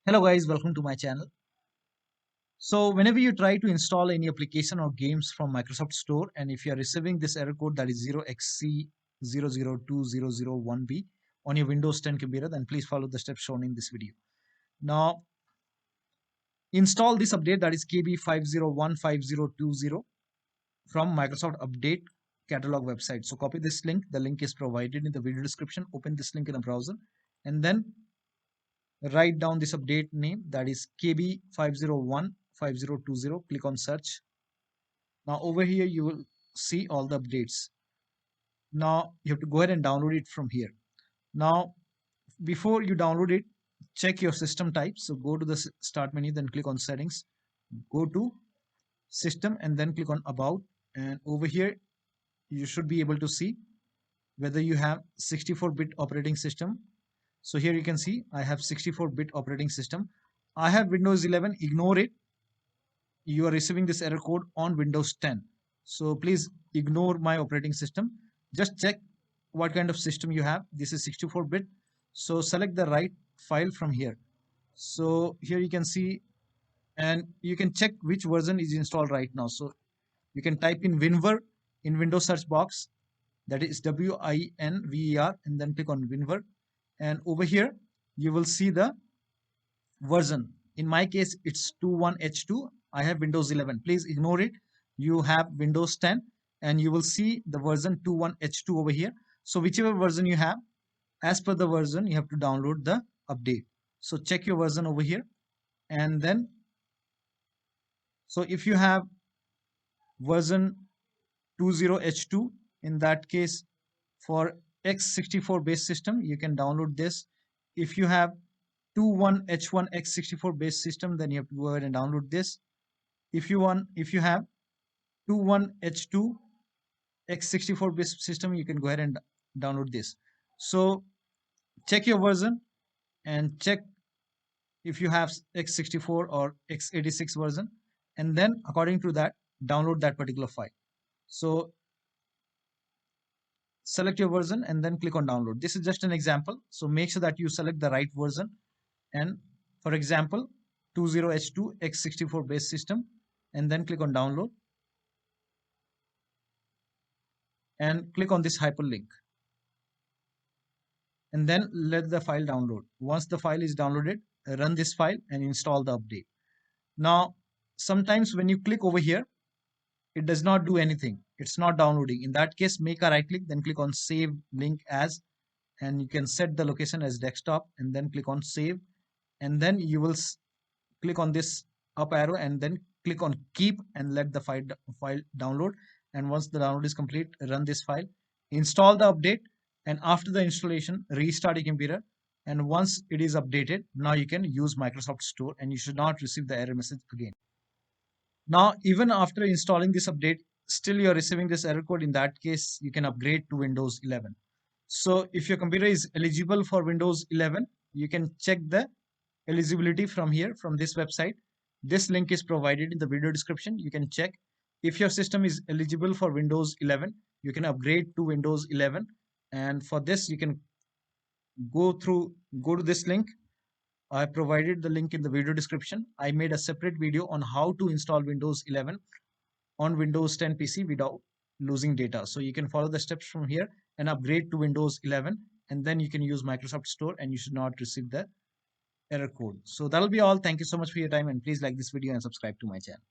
Hello guys, welcome to my channel. So whenever you try to install any application or games from Microsoft Store, and if you are receiving this error code that is 0xC002001B on your Windows 10 computer, then please follow the steps shown in this video. Now install this update that is KB501520 from Microsoft Update Catalog website. So copy this link. The link is provided in the video description. Open this link in a browser and then write down this update name that is KB5015020. Click on search. Now over here you will see all the updates. Now you have to go ahead and download it from here. Now before you download it, check your system type. So go to the start menu, then click on settings, go to system and then click on about, and over here you should be able to see whether you have 64-bit operating system. So here you can see I have 64-bit operating system. I have Windows 11. Ignore it. You are receiving this error code on Windows 10. So please ignore my operating system. Just check what kind of system you have. This is 64-bit. So select the right file from here. So here you can see, and you can check which version is installed right now. So you can type in WinVer in Windows search box, that is WINVER, and then click on WinVer. And over here you will see the version. In my case it's 21H2. I have Windows 11. Please ignore it. You have Windows 10 and you will see the version 21H2 over here. So whichever version you have, as per the version you have to download the update. So check your version over here, and then so if you have version 20H2, in that case for x64 base system you can download this. If you have 21H1 x64 base system, then you have to go ahead and download this. If you have 21H2 x64 base system, you can go ahead and download this. So check your version and check if you have x64 or x86 version, and then according to that download that particular file. So select your version and then click on download. This is just an example, so make sure that you select the right version. And for example 20H2 x64 base system, and then click on download and click on this hyperlink and then let the file download. Once the file is downloaded, run this file and install the update. Now sometimes when you click over here, it does not do anything. It's not downloading. In that case, make a right click, then click on save link as, and you can set the location as desktop and then click on save, and then you will click on this up arrow and then click on keep and let the file download. And once the download is complete, run this file, install the update, and after the installation restart your computer. And once it is updated, now you can use Microsoft Store and you should not receive the error message again. Now even after installing this update, still you're receiving this error code. In that case you can upgrade to Windows 11. So if your computer is eligible for Windows 11, you can check the eligibility from here, from this website. This link is provided in the video description. You can check. If your system is eligible for Windows 11, you can upgrade to Windows 11, and for this you can go to this link. I provided the link in the video description. I made a separate video on how to install Windows 11 on Windows 10 PC without losing data. So you can follow the steps from here and upgrade to Windows 11, and then you can use Microsoft Store and you should not receive the error code. So that'll be all. Thank you so much for your time, and please like this video and subscribe to my channel.